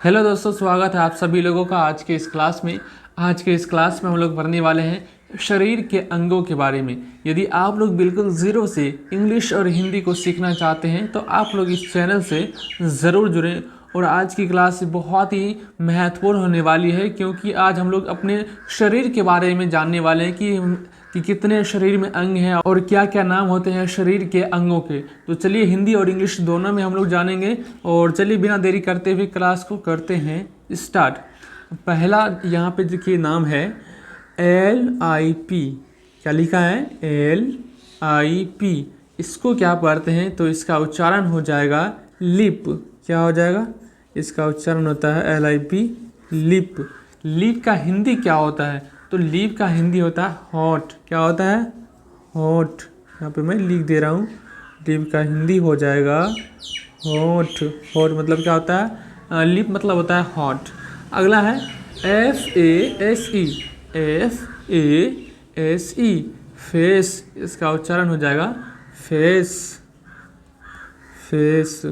Hello दोस्तों, स्वागत है आप सभी लोगों का आज के इस क्लास में। हम लोग पढ़ने वाले हैं शरीर के अंगों के बारे में। यदि आप लोग बिल्कुल ज़ीरो से इंग्लिश और हिंदी को सीखना चाहते हैं तो आप लोग इस चैनल से ज़रूर जुड़ें। और आज की क्लास बहुत ही महत्वपूर्ण होने वाली है, क्योंकि आज हम लोग अपने शरीर के बारे में जानने वाले हैं कि कितने शरीर में अंग हैं और क्या क्या नाम होते हैं शरीर के अंगों के। तो चलिए, हिंदी और इंग्लिश दोनों में हम लोग जानेंगे। और चलिए बिना देरी करते हुए क्लास को करते हैं स्टार्ट। पहला यहाँ पे देखिए नाम है LIP। क्या लिखा है? LIP। इसको क्या पढ़ते हैं? तो इसका उच्चारण हो जाएगा लिप। क्या हो जाएगा? इसका उच्चारण होता है LIP, लिप। लिप का हिंदी क्या होता है? तो लिप का हिंदी होता है हॉट। क्या होता है? हॉट। यहाँ पे मैं लिख दे रहा हूँ, लिप का हिंदी हो जाएगा हॉट। हॉट मतलब क्या होता है? लिप मतलब होता है हॉट। अगला है FASE। FASE, face. इसका उच्चारण हो जाएगा फेस। फेस।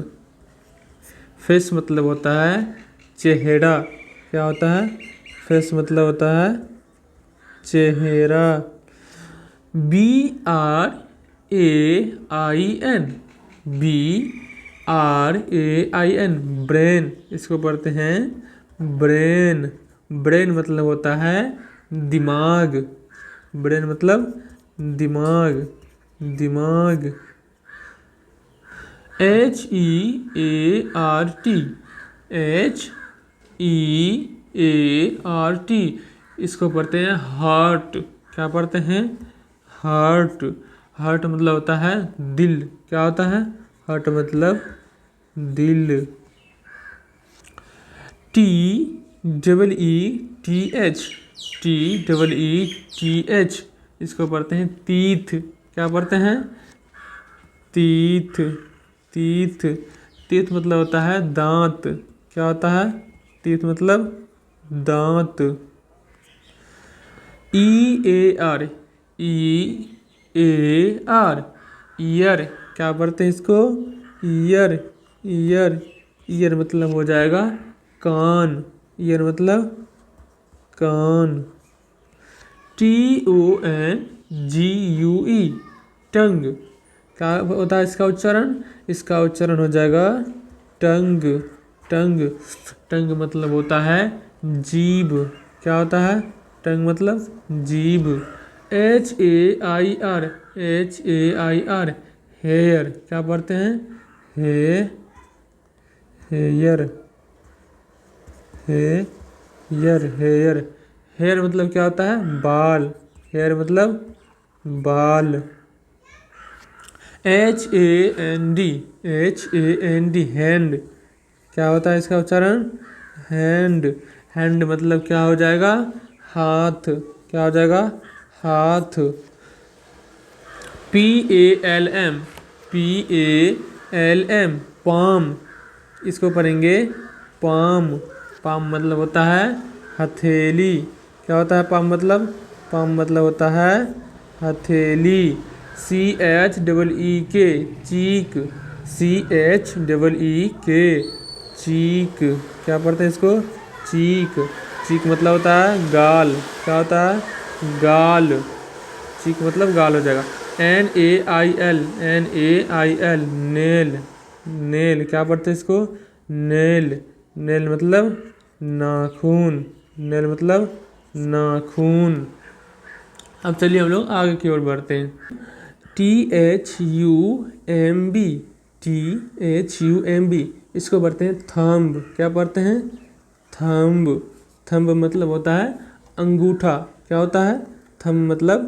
फेस मतलब होता है चेहरा। क्या होता है? फेस मतलब होता है चेहरा। BRAIN। BRAIN, brain. इसको पढ़ते हैं ब्रेन। ब्रेन मतलब होता है दिमाग। ब्रेन मतलब दिमाग। दिमाग। HEART। HEART, इसको पढ़ते हैं हार्ट। क्या पढ़ते हैं? हार्ट। हार्ट मतलब होता है दिल। क्या होता है? हार्ट मतलब दिल। TEETH। TEETH, इसको पढ़ते हैं तीथ। क्या पढ़ते हैं? तीथ। तीथ। तीथ मतलब होता है दांत। क्या होता है? तीथ मतलब दांत। EAR। EAR, year. क्या पढ़ते हैं इसको? ईयर। ईयर। ईयर मतलब हो जाएगा कान। ईयर मतलब कान। TONGUE, टंग। क्या होता है इसका उच्चारण? इसका उच्चारण हो जाएगा टंग। टंग। टंग मतलब होता है जीभ। क्या होता है? टंग मतलब जीभ। HAIR। HAIR, hair. क्या पढ़ते हैं? हेयर। हेयर। हेयर। हेयर मतलब क्या होता है? बाल। हेयर मतलब बाल। HAND। HAND, hand. क्या होता है इसका उच्चारण? हैंड। हैंड मतलब क्या हो जाएगा? हाथ। क्या हो जाएगा? हाथ। PALM। PALM, palm. इसको पढ़ेंगे पाम। पाम मतलब होता है हथेली। क्या होता है पाम मतलब? पाम मतलब होता है हथेली। CHEEK, चीक। CHEEK, चीक। क्या पढ़ते हैं इसको? चीक। चीक मतलब होता है गाल। क्या होता है? गाल। चीक मतलब गाल हो जाएगा। NAIL। NAIL, nail. नेल। क्या पढ़ते हैं इसको? नेल। नेल मतलब नाखून। नेल मतलब नाखून। अब चलिए हम लोग आगे की ओर बढ़ते हैं। THUMB। THUMB, इसको पढ़ते हैं थंब। क्या पढ़ते हैं? थंब। थंब मतलब होता है अंगूठा। क्या होता है? थंब मतलब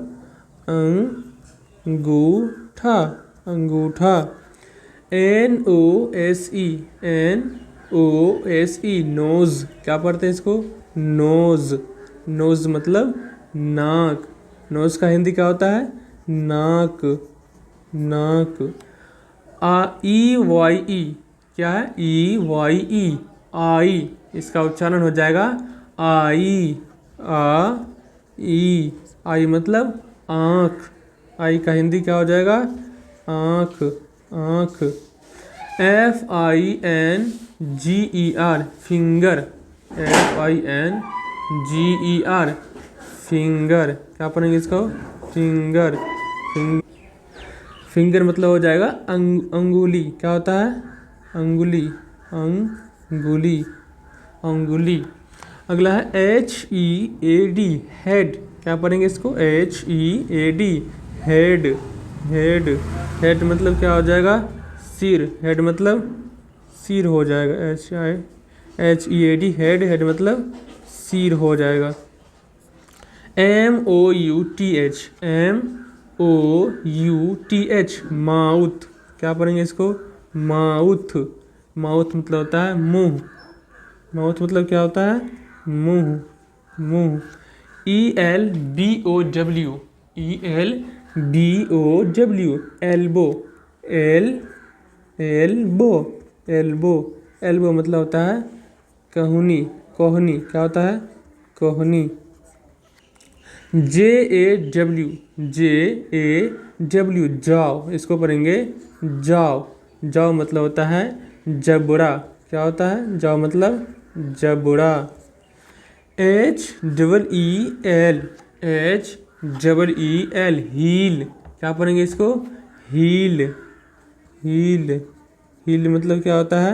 अंगूठा। अंगूठा। NOSE। NOSE, nose. क्या पढ़ते हैं इसको? नोज। नोज मतलब नाक। नोज का हिंदी क्या होता है? नाक। नाक। EYE। क्या है? EYE, आई। इसका उच्चारण हो जाएगा आई। ई। आई मतलब आँख। आई का हिंदी क्या हो जाएगा? आँख। आँख। FIN G-E-R finger, F-I-N-G-E-R finger, क्या पढ़ेंगे इसको? फिंगर। फिंगर मतलब हो जाएगा अंगुली, क्या होता है? अंगुली, अंगुली, अंगुली। अगला है H-E-A-D हेड, क्या पढ़ेंगे इसको? H-E-A-D हेड, हेड, हेड मतलब क्या हो जाएगा? सिर, हेड मतलब सिर हो जाएगा। H-E-A-D हेड, हेड मतलब सिर हो जाएगा। M-O-U-T-H, M-O-U-T-H माउथ, क्या पढ़ेंगे इसको? माउथ, माउथ मतलब होता है मुंह, माउथ मतलब क्या होता है? मुंह, मुंह। E-L-B-O-W, E-L-B-O-W elbow, elbow, elbow, elbow मतलब होता है कहुनी, कोहनी, क्या होता है? कोहनी। J-A-W, J-A-W जाओ, इसको पढ़ेंगे जाओ, जाओ मतलब होता है जबड़ा, क्या होता है? जाओ मतलब जबड़ा। H-E-E-L, H-E-E-L हील, क्या पढ़ेंगे इसको? हील, हील, हील मतलब क्या होता है?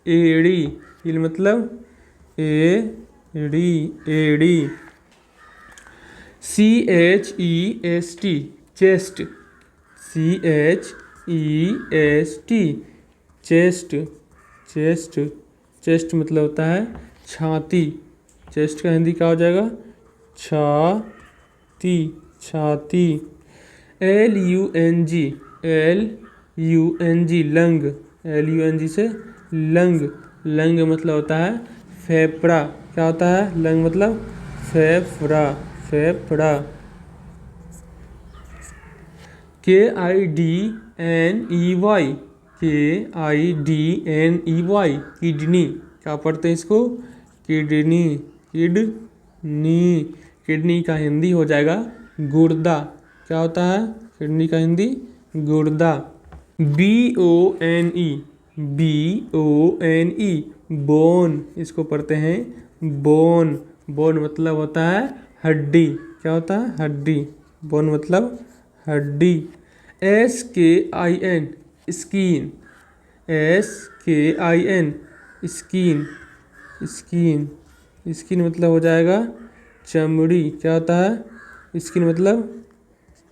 एड़ी, हील मतलब एड़ी, एड़ी। C-H-E-S-T chest, C-H-E-S-T chest, chest, chest मतलब होता है छाती, चेस्ट का हिंदी क्या हो जाएगा? छाती, छाती। L-U-N-G, L-U-N-G लंग, L-U-N-G से लंग, लंग मतलब होता है फेफड़ा, क्या होता है? लंग मतलब फेफड़ा, फेफड़ा। K-I-D-N-E-Y, K-I-D-N-E-Y किडनी, क्या पढ़ते हैं इसको? किडनी, किडनी, किडनी का हिंदी हो जाएगा गुर्दा, क्या होता है? किडनी का हिंदी गुर्दा। B-O-N-E, B-O-N-E बोन, इसको पढ़ते हैं बोन, बोन मतलब होता है हड्डी, क्या होता है? हड्डी, बोन मतलब हड्डी। S-K-I-N skin, S-K-I-N skin, skin, skin मतलब हो जाएगा चमड़ी, क्या होता है? स्किन मतलब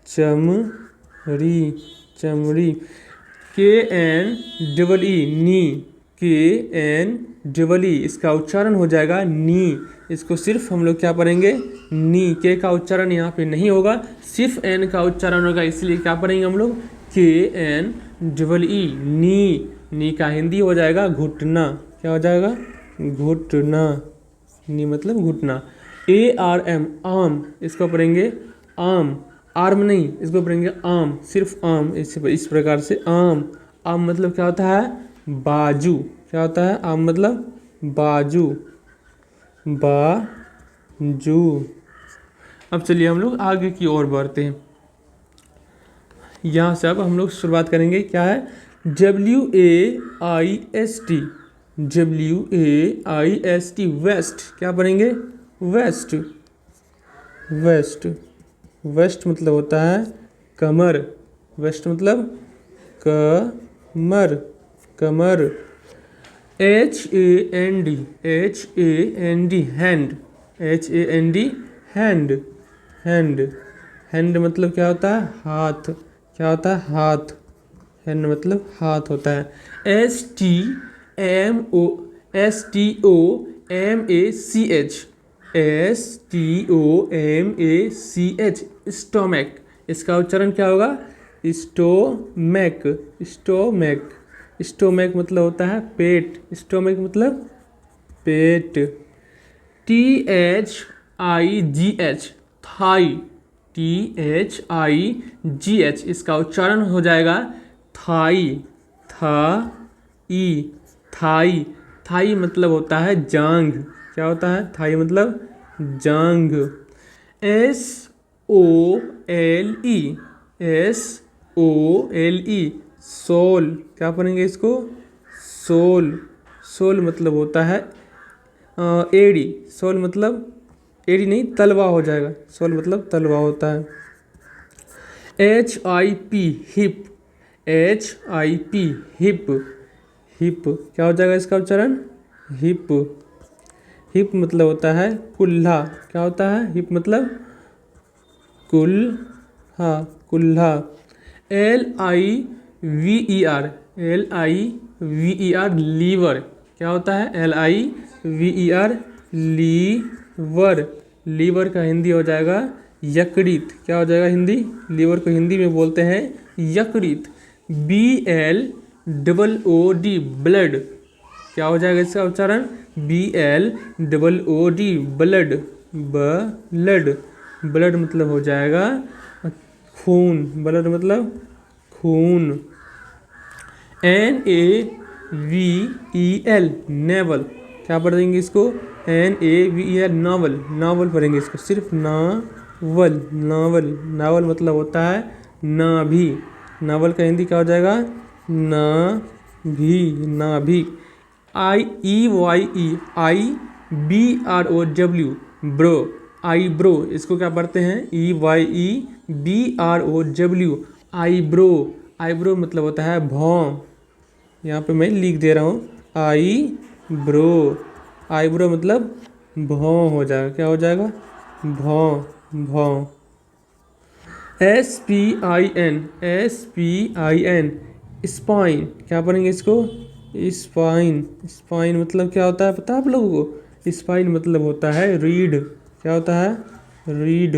चमड़ी, चमड़ी। K-N-E-E नी, K-N-E-E इसका उच्चारण हो जाएगा नी, इसको सिर्फ हम लोग क्या पढ़ेंगे? नी, के का उच्चारण यहाँ पे नहीं होगा, सिर्फ एन का उच्चारण होगा, इसलिए क्या पढ़ेंगे हम लोग? K-N-E-E नी, नी का हिंदी हो जाएगा घुटना, क्या हो जाएगा? घुटना, नी मतलब घुटना। A-R-M आम, इसको पढ़ेंगे आम, आर्म नहीं, इसको पढ़ेंगे आम, सिर्फ आम, इस प्रकार से आम। आम मतलब क्या होता है? बाजू, क्या होता है? आम मतलब बाजू, बाजू। अब चलिए हम लोग आगे की ओर बढ़ते हैं। यहाँ से अब हम लोग शुरुआत करेंगे, क्या है? W-A-I-S-T, W-A-I-S-T वेस्ट, क्या पढ़ेंगे? वेस्ट, वेस्ट, वेस्ट मतलब होता है कमर, वेस्ट मतलब कमर, कमर। H-A-N-D, H-A-N-D hand, H-A-N-D hand, hand, hand मतलब क्या होता है? हाथ, क्या होता है? हाथ, हैंड मतलब हाथ होता है। S-T-M-O-S-T-O-M-A-C-H, S-T-O-M-A-C-H स्टोमैक, इसका उच्चारण क्या होगा? स्टोमैक, स्टोमैक, स्टोमैक मतलब होता है पेट, स्टोमैक मतलब पेट। T-H-I-G-H थाई, T-H-I-G-H इसका उच्चारण हो जाएगा थाई, थाई, थाई, थाई मतलब होता है जांघ, क्या होता है? थाई मतलब जांघ। S-O-L-E, S-O-L-E सोल, क्या पढ़ेंगे इसको? सोल, सोल मतलब होता है एड़ी। सोल मतलब एड़ी नहीं, तलवा हो जाएगा। सोल मतलब तलवा होता है। HIP hip, HIP hip, hip क्या हो जाएगा इसका उच्चारण? हिप। हिप मतलब होता है कुल्हा। क्या होता है? हिप मतलब कुल्हा, कुल्हा। LIVER, LIVER liver. क्या होता है? LIVER liver. लीवर का हिंदी हो जाएगा यकृत। क्या हो जाएगा हिंदी? लीवर को हिंदी में बोलते हैं यकृत। BLOOD blood. क्या हो जाएगा इसका उच्चारण? BLOOD blood, blood. ब्लड मतलब हो जाएगा खून। ब्लड मतलब खून। NAVEL naval. क्या पढ़ेंगे इसको? NAVEL नावल, नावल पढ़ेंगे इसको, सिर्फ नावल, नावल। नावल मतलब होता है नाभि। नावल का हिंदी क्या हो जाएगा? नाभि, नाभि। IEYEIBROW ब्रो, आई ब्रो। इसको क्या पढ़ते हैं? EYEBROW eyebrow. आईब्रो मतलब होता है भौं। यहाँ पे मैं लिख दे रहा हूँ आई ब्रो। आईब्रो मतलब भौं हो जाएगा। क्या हो जाएगा? भौं, भौं। SPIN, SPIN spine. क्या पढ़ेंगे इसको? स्पाइन। स्पाइन मतलब क्या होता है पता है आप लोगों को? स्पाइन मतलब होता है रीढ़। क्या होता है? रीढ़।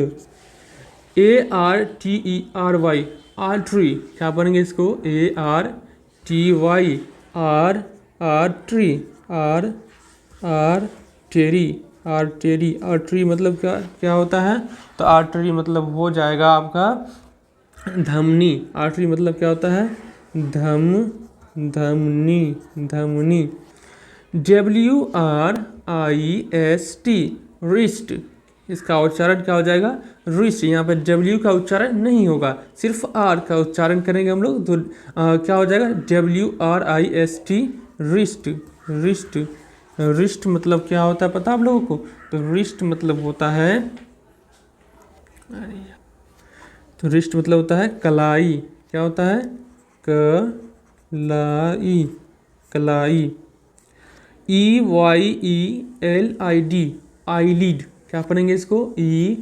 ARTERY artery. क्या पढ़ेंगे इसको? ARTY artery, artery, artery. Artery मतलब क्या क्या होता है? तो आर्टरी मतलब हो जाएगा आपका धमनी। आर्टरी मतलब क्या होता है? धमनी, धमनी। WRIST wrist. इसका उच्चारण क्या हो जाएगा? रिस्ट। यहाँ पर W का उच्चारण नहीं होगा, सिर्फ R का उच्चारण करेंगे हम लोग। तो क्या हो जाएगा? WRIST wrist, wrist. रिस्ट मतलब क्या होता है पता आप लोगों को? तो रिस्ट मतलब होता है, तो रिस्ट मतलब होता है कलाई। क्या होता है? कलाई, कलाई। EYELID eyelid. क्या पढ़ेंगे इसको? EYELID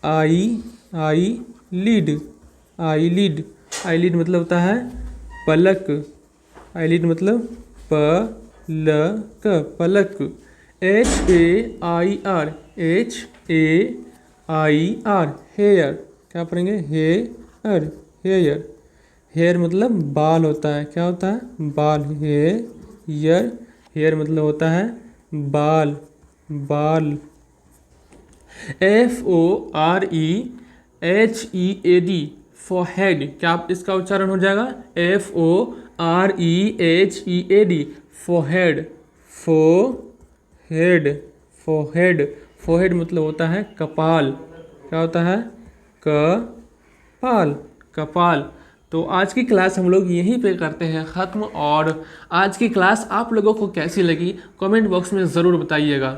eyelid, eyelid. Eyelid मतलब होता है पलक। आईलिड मतलब पलक, पलक। HAIR, HAIR hair. क्या पढ़ेंगे? Hair, hair. हेयर मतलब बाल होता है। क्या होता है? बाल। हेयर, हेयर मतलब होता है बाल, बाल। FOREHEAD forehead. क्या इसका उच्चारण हो जाएगा? FOREHEAD forehead, forehead, forehead. Forehead मतलब होता है कपाल। क्या होता है? कपाल, कपाल। तो आज की क्लास हम लोग यहीं पे करते हैं ख़त्म। और आज की क्लास आप लोगों को कैसी लगी कमेंट बॉक्स में ज़रूर बताइएगा।